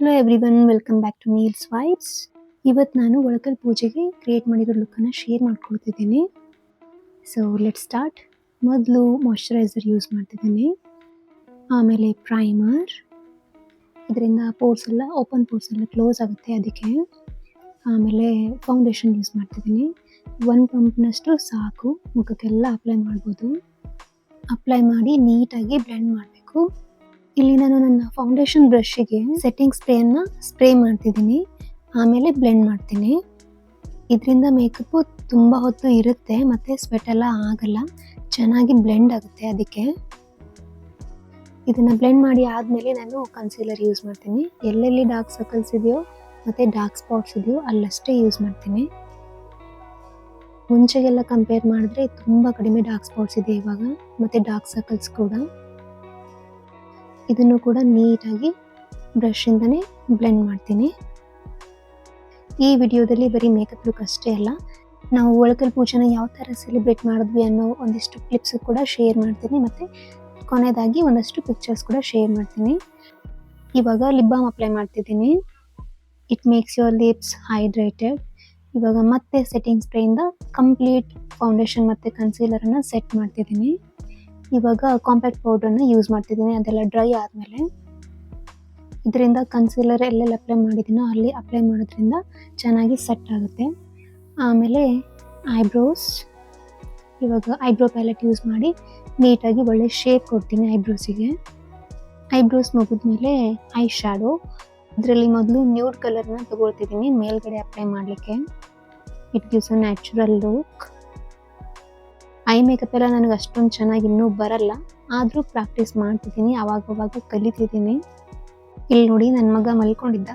Hello everyone, welcome back to Neel's vibes. ಇವತ್ತು ನಾನು ಒಳಕಲ್ ಪೂಜೆಗೆ ಕ್ರಿಯೇಟ್ ಮಾಡಿರೋ ಲುಕ್ಕನ್ನು ಶೇರ್ ಮಾಡ್ಕೊಳ್ತಿದ್ದೀನಿ. So let start. ಮೊದಲು ಮಾಯ್ಶ್ಚರೈಸರ್ ಯೂಸ್ ಮಾಡ್ತಿದ್ದೀನಿ, ಆಮೇಲೆ ಪ್ರೈಮರ್. ಇದರಿಂದ ಪೋರ್ಸ್ ಎಲ್ಲ ಓಪನ್ ಪೋರ್ಸ್ ಎಲ್ಲ ಕ್ಲೋಸ್ ಆಗುತ್ತೆ ಅದಕ್ಕೆ. ಆಮೇಲೆ ಫೌಂಡೇಶನ್ ಯೂಸ್ ಮಾಡ್ತಿದ್ದೀನಿ. 1 ಪಂಪ್ನಷ್ಟು ಸಾಕು, ಮುಖಕ್ಕೆಲ್ಲ ಅಪ್ಲೈ ಮಾಡ್ಬೋದು. ಅಪ್ಲೈ ಮಾಡಿ ನೀಟಾಗಿ ಬ್ಲೆಂಡ್ ಮಾಡಬೇಕು. ಇಲ್ಲಿ ನಾನು ನನ್ನ ಫೌಂಡೇಶನ್ ಬ್ರಷ್ಗೆ ಸೆಟ್ಟಿಂಗ್ ಸ್ಪ್ರೇಯನ್ನು ಸ್ಪ್ರೇ ಮಾಡ್ತಿದ್ದೀನಿ, ಆಮೇಲೆ ಬ್ಲೆಂಡ್ ಮಾಡ್ತೀನಿ. ಇದರಿಂದ ಮೇಕಪ್ಪು ತುಂಬ ಹೊತ್ತು ಇರುತ್ತೆ ಮತ್ತು ಸ್ವೆಟ್ ಎಲ್ಲ ಆಗಲ್ಲ, ಚೆನ್ನಾಗಿ ಬ್ಲೆಂಡ್ ಆಗುತ್ತೆ. ಅದಕ್ಕೆ ಇದನ್ನು ಬ್ಲೆಂಡ್ ಮಾಡಿ ಆದಮೇಲೆ ನಾನು ಕನ್ಸೀಲರ್ ಯೂಸ್ ಮಾಡ್ತೀನಿ. ಎಲ್ಲೆಲ್ಲಿ ಡಾರ್ಕ್ ಸರ್ಕಲ್ಸ್ ಇದೆಯೋ ಮತ್ತು ಡಾರ್ಕ್ ಸ್ಪಾಟ್ಸ್ ಇದೆಯೋ ಅಲ್ಲಷ್ಟೇ ಯೂಸ್ ಮಾಡ್ತೀನಿ. ಮುಂಚೆಗೆಲ್ಲ ಕಂಪೇರ್ ಮಾಡಿದ್ರೆ ತುಂಬ ಕಡಿಮೆ ಡಾರ್ಕ್ ಸ್ಪಾಟ್ಸ್ ಇದೆ ಇವಾಗ, ಮತ್ತು ಡಾರ್ಕ್ ಸರ್ಕಲ್ಸ್ ಕೂಡ. ಇದನ್ನು ಕೂಡ ನೀಟಾಗಿ ಬ್ರಷಿಂದನೇ ಬ್ಲೆಂಡ್ ಮಾಡ್ತೀನಿ. ಈ ವಿಡಿಯೋದಲ್ಲಿ ಬರೀ ಮೇಕಪ್ ಲುಕ್ ಅಷ್ಟೇ ಅಲ್ಲ, ನಾವು ಒಳಕಲ್ ಪೂಜೆನ ಯಾವ ಥರ ಸೆಲೆಬ್ರೇಟ್ ಮಾಡಿದ್ವಿ ಅನ್ನೋ ಒಂದಿಷ್ಟು ಕ್ಲಿಪ್ಸ್ ಕೂಡ ಶೇರ್ ಮಾಡ್ತೀನಿ, ಮತ್ತು ಕೊನೆಯದಾಗಿ ಒಂದಷ್ಟು ಪಿಕ್ಚರ್ಸ್ ಕೂಡ ಶೇರ್ ಮಾಡ್ತೀನಿ. ಇವಾಗ ಲಿಪ್ ಬಾಮ್ ಅಪ್ಲೈ ಮಾಡ್ತಿದ್ದೀನಿ. It makes your lips hydrated. ಇವಾಗ ಮತ್ತೆ ಸೆಟ್ಟಿಂಗ್ ಸ್ಪ್ರೇಯಿಂದ ಕಂಪ್ಲೀಟ್ ಫೌಂಡೇಶನ್ ಮತ್ತು ಕನ್ಸೀಲರನ್ನು ಸೆಟ್ ಮಾಡ್ತಿದ್ದೀನಿ. ಇವಾಗ ಕಾಂಪ್ಯಾಕ್ಟ್ ಪೌಡ್ರನ್ನು ಯೂಸ್ ಮಾಡ್ತಿದ್ದೀನಿ, ಅದೆಲ್ಲ ಡ್ರೈ ಆದಮೇಲೆ. ಇದರಿಂದ ಕನ್ಸೀಲರ್ ಎಲ್ಲೆಲ್ಲಿ ಅಪ್ಲೈ ಮಾಡಿದ್ದೀನೋ ಅಲ್ಲಿ ಅಪ್ಲೈ ಮಾಡೋದ್ರಿಂದ ಚೆನ್ನಾಗಿ ಸೆಟ್ ಆಗುತ್ತೆ. ಆಮೇಲೆ ಐಬ್ರೋಸ್. ಇವಾಗ ಐಬ್ರೋ ಪ್ಯಾಲೆಟ್ ಯೂಸ್ ಮಾಡಿ ನೀಟಾಗಿ ಒಳ್ಳೆ ಶೇಪ್ ಕೊಡ್ತೀನಿ ಐಬ್ರೋಸಿಗೆ. ಐಬ್ರೋಸ್ ಮುಗಿದ್ಮೇಲೆ ಐ ಶ್ಯಾಡೋ. ಇದರಲ್ಲಿ ಮೊದಲು ನ್ಯೂಡ್ ಕಲರ್ನ ತಗೊಳ್ತಿದ್ದೀನಿ ಮೇಲ್ಗಡೆ ಅಪ್ಲೈ ಮಾಡಲಿಕ್ಕೆ. It gives a natural look. I makeup ಎಲ್ಲ ನನಗೆ ಅಷ್ಟೊಂದು ಚೆನ್ನಾಗಿ ಇನ್ನೂ ಬರಲ್ಲ, ಆದರೂ ಪ್ರಾಕ್ಟೀಸ್ ಮಾಡ್ತಿದ್ದೀನಿ, ಆವಾಗವಾಗ ಕಲಿತಿದ್ದೀನಿ. ಇಲ್ಲಿ ನೋಡಿ, ನನ್ನ ಮಗ ಮಲ್ಕೊಂಡಿದ್ದ,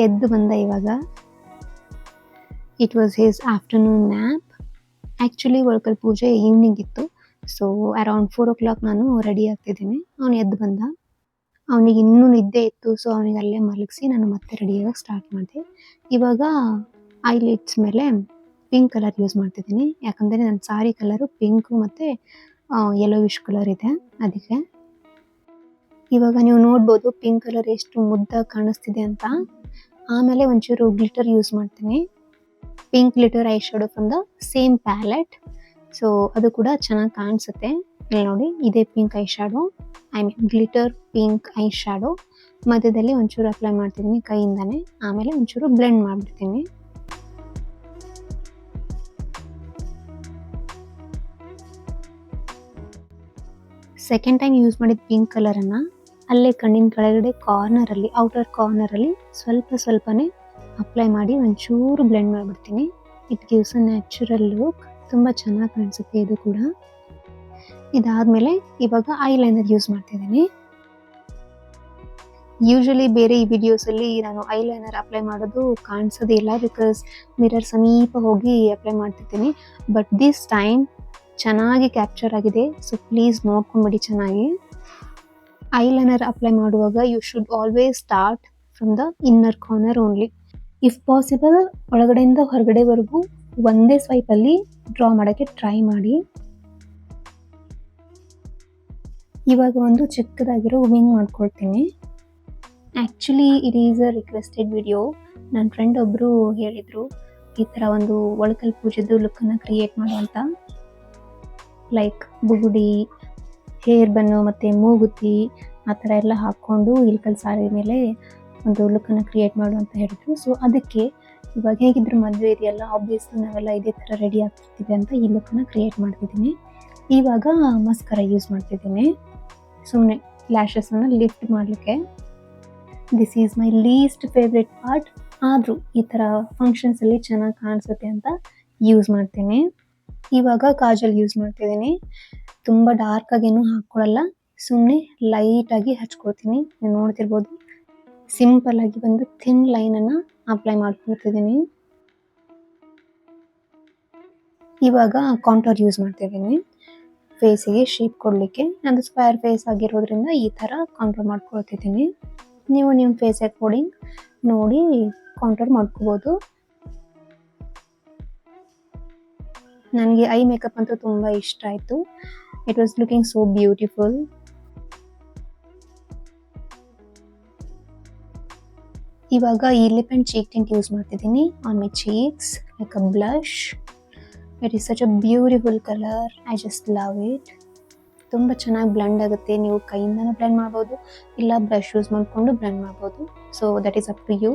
ಎದ್ದು ಬಂದ ಇವಾಗ. It was his afternoon nap. Actually Olakal ಪೂಜೆ ಈವ್ನಿಂಗ್ ಇತ್ತು, ಸೊ ಅರೌಂಡ್ 4 o'clock ನಾನು ರೆಡಿ ಆಗ್ತಿದ್ದೀನಿ. ಅವನು ಎದ್ದು ಬಂದ. ಅವನಿಗೆ ಇನ್ನೂ ನಿದ್ದೆ ಇತ್ತು, ಸೊ ಅವನಿಗೆ ಅಲ್ಲೇ ಮಲಗಿಸಿ ನಾನು ಮತ್ತೆ ರೆಡಿಯಾಗಿ ಸ್ಟಾರ್ಟ್ ಮಾಡಿದೆ. ಇವಾಗ ಐಲಿಡ್ಸ್ ಮೇಲೆ ಪಿಂಕ್ ಕಲರ್ ಯೂಸ್ ಮಾಡ್ತಿದ್ದೀನಿ, ಯಾಕಂದರೆ ನನ್ನ ಸಾರಿ ಕಲರು ಪಿಂಕು ಮತ್ತು ಯೆಲ್ಲೋವಿಶ್ ಕಲರ್ ಇದೆ ಅದಕ್ಕೆ. ಇವಾಗ ನೀವು ನೋಡ್ಬೋದು ಪಿಂಕ್ ಕಲರ್ ಎಷ್ಟು ಮುದ್ದಾಗಿ ಕಾಣಿಸ್ತಿದೆ ಅಂತ. ಆಮೇಲೆ ಒಂಚೂರು ಗ್ಲಿಟರ್ ಯೂಸ್ ಮಾಡ್ತೀನಿ, pink glitter I shadow from the same palette. So ಅದು ಕೂಡ ಚೆನ್ನಾಗಿ ಕಾಣಿಸುತ್ತೆ. ಇಲ್ಲಿ ನೋಡಿ, ಇದೇ pink I shadow, I mean glitter pink I shadow. ಮಧ್ಯದಲ್ಲಿ ಒಂಚೂರು ಅಪ್ಲೈ ಮಾಡ್ತಿದ್ದೀನಿ ಕೈಯಿಂದನೇ, ಆಮೇಲೆ ಒಂಚೂರು ಬ್ಲೆಂಡ್ ಮಾಡಿಬಿಡ್ತೀನಿ. ಸೆಕೆಂಡ್ ಟೈಮ್ ಯೂಸ್ ಮಾಡಿದ ಪಿಂಕ್ ಕಲರನ್ನು ಅಲ್ಲೇ ಕಣ್ಣಿನ ಕೆಳಗಡೆ ಕಾರ್ನರಲ್ಲಿ, ಔಟರ್ ಕಾರ್ನರಲ್ಲಿ ಸ್ವಲ್ಪನೇ ಅಪ್ಲೈ ಮಾಡಿ ಒಂಚೂರು ಬ್ಲೆಂಡ್ ಮಾಡಿಬಿಡ್ತೀನಿ. It gives a natural look. ತುಂಬ ಚೆನ್ನಾಗಿ ಕಾಣಿಸುತ್ತೆ ಇದು ಕೂಡ. ಇದಾದಮೇಲೆ ಇವಾಗ ಐಲೈನರ್ ಯೂಸ್ ಮಾಡ್ತಿದ್ದೀನಿ. ಯೂಶಲಿ ಬೇರೆ ಈ ವಿಡಿಯೋಸಲ್ಲಿ ನಾನು ಐಲೈನರ್ ಅಪ್ಲೈ ಮಾಡೋದು ಕಾಣಿಸೋದೇ ಇಲ್ಲ, ಬಿಕಾಸ್ ಮಿರರ್ ಸಮೀಪ ಹೋಗಿ ಅಪ್ಲೈ ಮಾಡ್ತಿರ್ತೀನಿ. ಬಟ್ ದಿಸ್ ಟೈಮ್ ಚೆನ್ನಾಗಿ ಕ್ಯಾಪ್ಚರ್ ಆಗಿದೆ, ಸೊ ಪ್ಲೀಸ್ ನೋಡ್ಕೊಂಬಿಡಿ ಚೆನ್ನಾಗಿ. ಐಲೈನರ್ ಅಪ್ಲೈ ಮಾಡುವಾಗ you should always start from the inner corner only. If possible ಒಳಗಡೆಯಿಂದ ಹೊರಗಡೆವರೆಗೂ ಒಂದೇ ಸ್ವೈಪಲ್ಲಿ ಡ್ರಾ ಮಾಡೋಕ್ಕೆ ಟ್ರೈ ಮಾಡಿ. ಇವಾಗ ಒಂದು ಚಿಕ್ಕದಾಗಿರೋ ವಿಂಗ್ ಮಾಡ್ಕೊಳ್ತೀನಿ. Actually it is a requested video. ನನ್ನ ಫ್ರೆಂಡ್ ಒಬ್ಬರು ಹೇಳಿದರು ಈ ಥರ ಒಂದು ಒಳಕಲ್ ಪೂಜೆದು ಲುಕ್ಕನ್ನು ಕ್ರಿಯೇಟ್ ಮಾಡುವಂತ. ಲೈಕ್ ಬುಗುಡಿ, ಹೇರ್ ಬನ್ನು ಮತ್ತು ಮೂಗುತಿ ಆ ಥರ ಎಲ್ಲ ಹಾಕ್ಕೊಂಡು ಇಳ್ಕಲ್ ಸಾರಿ ಮೇಲೆ ಒಂದು ಲುಕ್ಕನ್ನು ಕ್ರಿಯೇಟ್ ಮಾಡು ಅಂತ ಹೇಳಿದ್ರು. ಸೊ ಅದಕ್ಕೆ ಇವಾಗ ಹೇಗಿದ್ರು ಮದುವೆ ಇದೆಯಲ್ಲ, ಆಬ್ವಿಯಸ್ಲಿ ನಾವೆಲ್ಲ ಇದೇ ಥರ ರೆಡಿ ಆಗ್ತಿರ್ತೀವಿ ಅಂತ ಈ ಲುಕ್ಕನ್ನು ಕ್ರಿಯೇಟ್ ಮಾಡ್ತಿದ್ದೀನಿ. ಇವಾಗ ಮಸ್ಕರ ಯೂಸ್ ಮಾಡ್ತಿದ್ದೀನಿ, ಸುಮ್ಮನೆ ಲ್ಯಾಶಸನ್ನು ಲಿಫ್ಟ್ ಮಾಡಲಿಕ್ಕೆ. This is my least favourite part, ಆದರೂ ಈ ಥರ ಫಂಕ್ಷನ್ಸಲ್ಲಿ ಚೆನ್ನಾಗಿ ಕಾಣಿಸುತ್ತೆ ಅಂತ ಯೂಸ್ ಮಾಡ್ತೀನಿ. ಇವಾಗ ಕಾಜಲ್ ಯೂಸ್ ಮಾಡ್ತಿದ್ದೀನಿ. ತುಂಬ ಡಾರ್ಕಾಗೇನು ಹಾಕ್ಕೊಳ್ಳಲ್ಲ, ಸುಮ್ಮನೆ ಲೈಟಾಗಿ ಹಚ್ಕೊಳ್ತೀನಿ. ನೀವು ನೋಡ್ತಿರ್ಬೋದು, ಸಿಂಪಲ್ಲಾಗಿ ಬಂದು ಥಿನ್ ಲೈನನ್ನು ಅಪ್ಲೈ ಮಾಡ್ಕೊಳ್ತಿದ್ದೀನಿ. ಇವಾಗ ಕಾಂಟೋರ್ ಯೂಸ್ ಮಾಡ್ತಿದ್ದೀನಿ ಫೇಸಿಗೆ ಶೇಪ್ ಕೊಡಲಿಕ್ಕೆ. ಅದು ಸ್ಕ್ವೇರ್ ಫೇಸ್ ಆಗಿರೋದ್ರಿಂದ ಈ ಥರ ಕಾಂಟೋರ್ ಮಾಡ್ಕೊಳ್ತಿದ್ದೀನಿ. ನೀವು ನಿಮ್ಮ ಫೇಸ್ ಅಕಾರ್ಡಿಂಗ್ ನೋಡಿ ಕಾಂಟೋರ್ ಮಾಡ್ಕೋಬೋದು. ನನಗೆ ಐ ಮೇಕಪ್ ಅಂತೂ ತುಂಬ ಇಷ್ಟ ಆಯಿತು. It was looking so beautiful. ಇವಾಗ ಈ lip and cheek tint use ಮಾಡ್ತಿದ್ದೀನಿ on my cheeks like a blush. It is such a beautiful colour. I just love it. ತುಂಬ ಚೆನ್ನಾಗಿ ಬ್ಲೆಂಡ್ ಆಗುತ್ತೆ. ನೀವು ಕೈಯಿಂದನೂ ಬ್ಲೆಂಡ್ ಮಾಡ್ಬೋದು, ಇಲ್ಲ ಬ್ರಷ್ ಯೂಸ್ ಮಾಡಿಕೊಂಡು ಬ್ಲೆಂಡ್ ಮಾಡ್ಬೋದು. So that is up to you.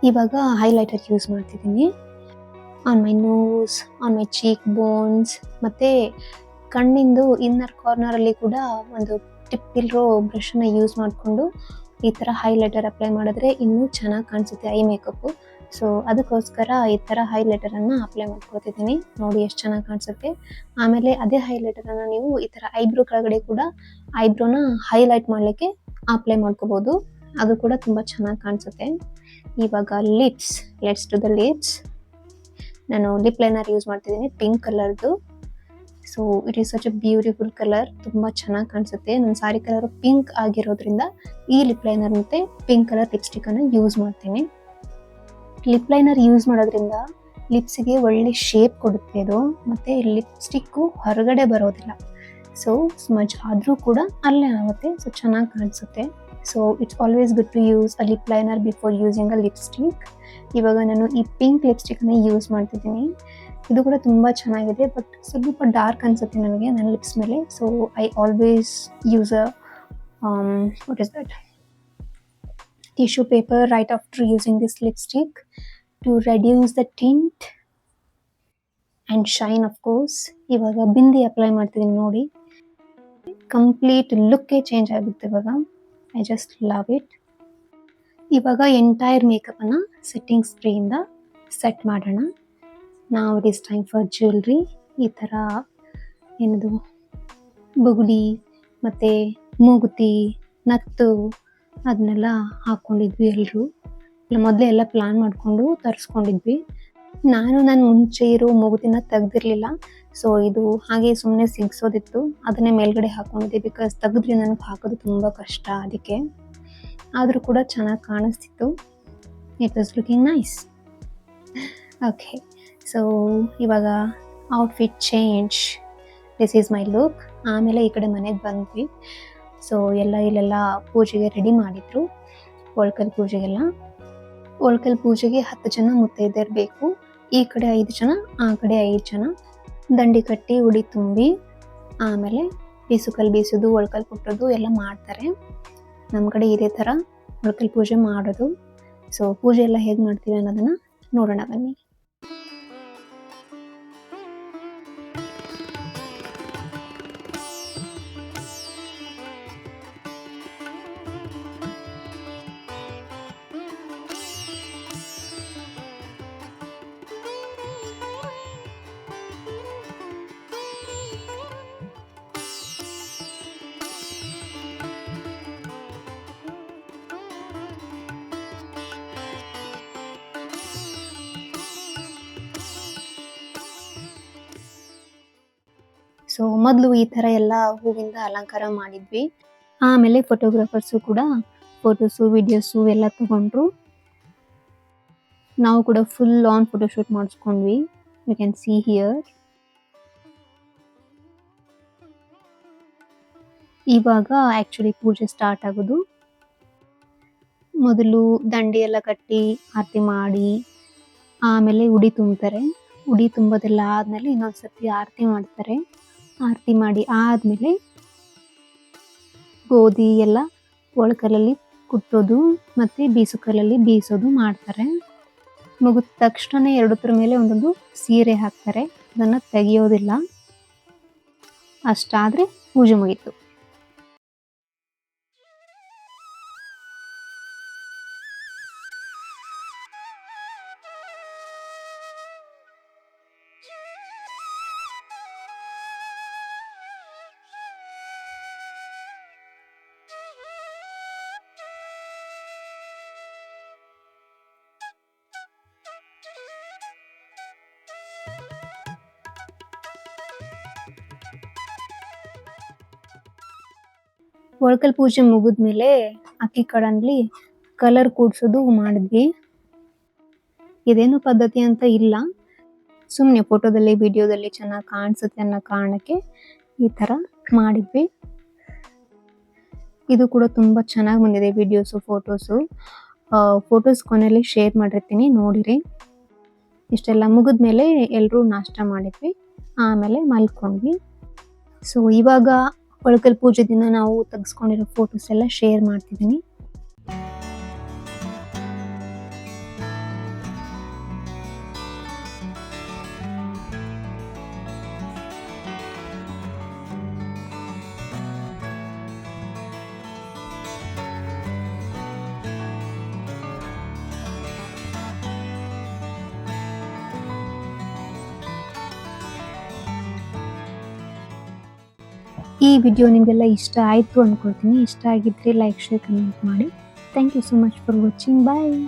ಇವಾಗ ಹೈಲೈಟರ್ ಯೂಸ್ ಮಾಡ್ತಿದ್ದೀನಿ on my nose, on my cheek bones, ಮತ್ತು ಕಣ್ಣಿಂದು ಇನ್ನರ್ ಕಾರ್ನರಲ್ಲಿ ಕೂಡ ಒಂದು ಟಿಪ್ ಇರೋ ಬ್ರಷನ್ನು ಯೂಸ್ ಮಾಡಿಕೊಂಡು ಈ ಥರ ಹೈಲೈಟರ್ ಅಪ್ಲೈ ಮಾಡಿದ್ರೆ ಇನ್ನೂ ಚೆನ್ನಾಗಿ ಕಾಣಿಸುತ್ತೆ ಐ ಮೇಕಪ್ಪು. ಸೊ ಅದಕ್ಕೋಸ್ಕರ ಈ ಥರ ಹೈಲೈಟರನ್ನು ಅಪ್ಲೈ ಮಾಡ್ಕೊತಿದ್ದೀನಿ. ನೋಡಿ ಎಷ್ಟು ಚೆನ್ನಾಗಿ ಕಾಣಿಸುತ್ತೆ. ಆಮೇಲೆ ಅದೇ ಹೈಲೈಟರನ್ನು ನೀವು ಈ ಥರ ಐಬ್ರೋ ಕೆಳಗಡೆ ಕೂಡ ಐಬ್ರೋನ ಹೈಲೈಟ್ ಮಾಡಲಿಕ್ಕೆ ಅಪ್ಲೈ ಮಾಡ್ಕೋಬೋದು. ಅದು ಕೂಡ ತುಂಬ ಚೆನ್ನಾಗಿ ಕಾಣಿಸುತ್ತೆ. ಇವಾಗ lips, let's to the lips. ನಾನು ಲಿಪ್ ಲೈನರ್ ಯೂಸ್ ಮಾಡ್ತಿದ್ದೀನಿ ಪಿಂಕ್ ಕಲರ್ದು. So it is such a beautiful colour. ತುಂಬ ಚೆನ್ನಾಗಿ ಕಾಣಿಸುತ್ತೆ. ನನ್ನ ಸಾರಿ ಕಲರು ಪಿಂಕ್ ಆಗಿರೋದ್ರಿಂದ ಈ ಲಿಪ್ ಲೈನರ್ ಮತ್ತು ಪಿಂಕ್ ಕಲರ್ ಲಿಪ್ಸ್ಟಿಕ್ಕನ್ನು ಯೂಸ್ ಮಾಡ್ತೀನಿ. ಲಿಪ್ ಲೈನರ್ ಯೂಸ್ ಮಾಡೋದ್ರಿಂದ ಲಿಪ್ಸಿಗೆ ಒಳ್ಳೆ ಶೇಪ್ ಕೊಡುತ್ತೆ ಅದು, ಮತ್ತು ಲಿಪ್ಸ್ಟಿಕ್ಕು ಹೊರಗಡೆ ಬರೋದಿಲ್ಲ. ಸೊ ಸ್ಮಜ್ ಆದರೂ ಕೂಡ ಅಲ್ಲೇ ಆಗುತ್ತೆ. ಸೊ ಚೆನ್ನಾಗಿ ಕಾಣಿಸುತ್ತೆ. So it's always good to use a lip liner before using a lipstick. ಇವಾಗ ನಾನು ಈ ಪಿಂಕ್ ಲಿಪ್ಸ್ಟಿಕ್ಕನ್ನು ಯೂಸ್ ಮಾಡ್ತಿದ್ದೀನಿ. ಇದು ಕೂಡ ತುಂಬ ಚೆನ್ನಾಗಿದೆ, ಬಟ್ ಸ್ವಲ್ಪ ಡಾರ್ಕ್ ಅನಿಸುತ್ತೆ ನನಗೆ ನನ್ನ ಲಿಪ್ಸ್ ಮೇಲೆ. So I always use a what is that tissue paper right after using this lipstick to reduce the tint and shine of course. ಇವಾಗ ಬಿಂದಿ ಅಪ್ಲೈ ಮಾಡ್ತಿದ್ದೀನಿ ನೋಡಿ, ಕಂಪ್ಲೀಟ್ ಲುಕ್ಕೇ ಚೇಂಜ್ ಆಗುತ್ತೆ ಇವಾಗ. I just love it. ಇವಾಗ entire ಮೇಕಪ್ಪನ್ನು setting ಸ್ಪ್ರೇಯಿಂದ set ಮಾಡೋಣ. ನಾವು it is time for jewellery. ಈ ಥರ ಏನದು ಬುಗುಡಿ ಮತ್ತು ಮೂಗುತಿ, ನತ್ತು ಅದನ್ನೆಲ್ಲ ಹಾಕ್ಕೊಂಡಿದ್ವಿ ಎಲ್ಲರೂ. ಮೊದಲೇ ಎಲ್ಲ ಪ್ಲ್ಯಾನ್ ಮಾಡಿಕೊಂಡು ತರಿಸ್ಕೊಂಡಿದ್ವಿ. ನಾನು ಮುಂಚೆ ಇರೋ ಮೂಗುತಿನ ತೆಗ್ದಿರಲಿಲ್ಲ. ಸೊ ಇದು ಹಾಗೆ ಸುಮ್ಮನೆ ಸಿಗಿಸೋದಿತ್ತು, ಅದನ್ನೇ ಮೇಲ್ಗಡೆ ಹಾಕ್ಕೊಂಡಿದ್ದೆ. ಬಿಕಾಸ್ ತೆಗೆದ್ರೆ ನನಗೆ ಹಾಕೋದು ತುಂಬ ಕಷ್ಟ, ಅದಕ್ಕೆ. ಆದರೂ ಕೂಡ ಚೆನ್ನಾಗಿ ಕಾಣಿಸ್ತಿತ್ತು. It was looking nice. Okay, so ಇವಾಗ outfit change. This is my look. ಆಮೇಲೆ ಈ ಕಡೆ ಮನೆಗೆ ಬಂದ್ವಿ. ಸೊ ಇಲ್ಲೆಲ್ಲ ಪೂಜೆಗೆ ರೆಡಿ ಮಾಡಿದ್ರು. ಒಳ್ಕಲ್ ಪೂಜೆಗೆಲ್ಲ. ಒಳ್ಕಲ್ ಪೂಜೆಗೆ 10 ಜನ ಮುತ್ತೈದೆಯರು ಬೇಕು. ಈ ಕಡೆ 5 ಜನ, ಆ ಕಡೆ 5 ಜನ. ದಂಡಿ ಕಟ್ಟಿ ಉಡಿ ತುಂಬಿ ಆಮೇಲೆ ಬೀಸುಕಲ್ ಬೀಸೋದು, ಒಳ್ಕಲ್ ಕುಟ್ಟೋದು ಎಲ್ಲ ಮಾಡ್ತಾರೆ. ನಮ್ಮ ಕಡೆ ಇದೇ ಥರ ಒಳ್ಕಲ್ ಪೂಜೆ ಮಾಡೋದು. ಸೊ ಪೂಜೆ ಎಲ್ಲ ಹೇಗೆ ಮಾಡ್ತೀವಿ ಅನ್ನೋದನ್ನು ನೋಡೋಣ ಬನ್ನಿ. ಸೊ ಮೊದಲು ಈ ಥರ ಎಲ್ಲ ಹೂವಿಂದ ಅಲಂಕಾರ ಮಾಡಿದ್ವಿ. ಆಮೇಲೆ ಫೋಟೋಗ್ರಾಫರ್ಸು ಕೂಡ ಫೋಟೋಸು ವಿಡಿಯೋಸು ಎಲ್ಲ ತಗೊಂಡ್ರು. ನಾವು ಕೂಡ ಫುಲ್ ಆನ್ ಫೋಟೋಶೂಟ್ ಮಾಡಿಸ್ಕೊಂಡ್ವಿ. You can see here. ಇವಾಗ ಆ್ಯಕ್ಚುಲಿ ಪೂಜೆ ಸ್ಟಾರ್ಟ್ ಆಗೋದು. ಮೊದಲು ದಂಡಿ ಎಲ್ಲ ಕಟ್ಟಿ ಆರತಿ ಮಾಡಿ ಆಮೇಲೆ ಉಡಿ ತುಂಬ್ತಾರೆ. ಉಡಿ ತುಂಬೋದೆಲ್ಲ ಆದಮೇಲೆ ಇನ್ನೊಂದ್ಸತಿ ಆರತಿ ಮಾಡ್ತಾರೆ. ಆರತಿ ಮಾಡಿ ಆದಮೇಲೆ ಗೋಧಿ ಎಲ್ಲ ಒಳಕಲ್ಲಲ್ಲಿ ಕುಟ್ಟೋದು ಮತ್ತು ಬೀಸುಕಲ್ಲಲ್ಲಿ ಬೀಸೋದು ಮಾಡ್ತಾರೆ. ಮುಗಿದ ತಕ್ಷಣ ಎರಡೂತರ ಮೇಲೆ ಒಂದೊಂದು ಸೀರೆ ಹಾಕ್ತಾರೆ. ಅದನ್ನು ತೆಗೆಯೋದಿಲ್ಲ. ಅಷ್ಟಾದರೆ ಪೂಜೆ ಮುಗೀತು. ಒಳಕಲ್ ಪೂಜೆ ಮುಗಿದ್ಮೇಲೆ ಅಕ್ಕಿ ಕಾಳಲ್ಲಿ ಕಲರ್ ಕೂಡ್ಸೋದು ಮಾಡಿದ್ವಿ. ಇದೇನು ಪದ್ಧತಿ ಅಂತ ಇಲ್ಲ, ಸುಮ್ಮನೆ ಫೋಟೋದಲ್ಲಿ ವಿಡಿಯೋದಲ್ಲಿ ಚೆನ್ನಾಗಿ ಕಾಣಿಸುತ್ತೆ ಅನ್ನೋ ಕಾರಣಕ್ಕೆ ಈ ಥರ ಮಾಡಿದ್ವಿ. ಇದು ಕೂಡ ತುಂಬಾ ಚೆನ್ನಾಗಿ ಬಂದಿದೆ ವಿಡಿಯೋಸು ಫೋಟೋಸು. ಫೋಟೋಸ್ ಕೊನೆಯಲ್ಲಿ ಶೇರ್ ಮಾಡಿರ್ತೀನಿ ನೋಡಿರಿ. ಇಷ್ಟೆಲ್ಲ ಮುಗಿದ್ಮೇಲೆ ಎಲ್ಲರೂ ನಾಷ್ಟ ಮಾಡಿದ್ವಿ, ಆಮೇಲೆ ಮಲ್ಕೊಂಡ್ವಿ. ಸೊ ಇವಾಗ ಒಳಕಲ್ ಪೂಜೆ ದಿನ ನಾವು ತೆಗೆಸ್ಕೊಂಡಿರೋ ಫೋಟೋಸ್ ಎಲ್ಲ ಶೇರ್ ಮಾಡ್ತಿದ್ದೀನಿ. ಈ ವಿಡಿಯೋ ನಿಮಗೆಲ್ಲ ಇಷ್ಟ ಆಯಿತು ಅಂದ್ಕೊಳ್ತೀನಿ. ಇಷ್ಟ ಆಗಿದ್ರೆ ಲೈಕ್, ಶೇರ್, ಕಮೆಂಟ್ ಮಾಡಿ. Thank you so much for watching. Bye.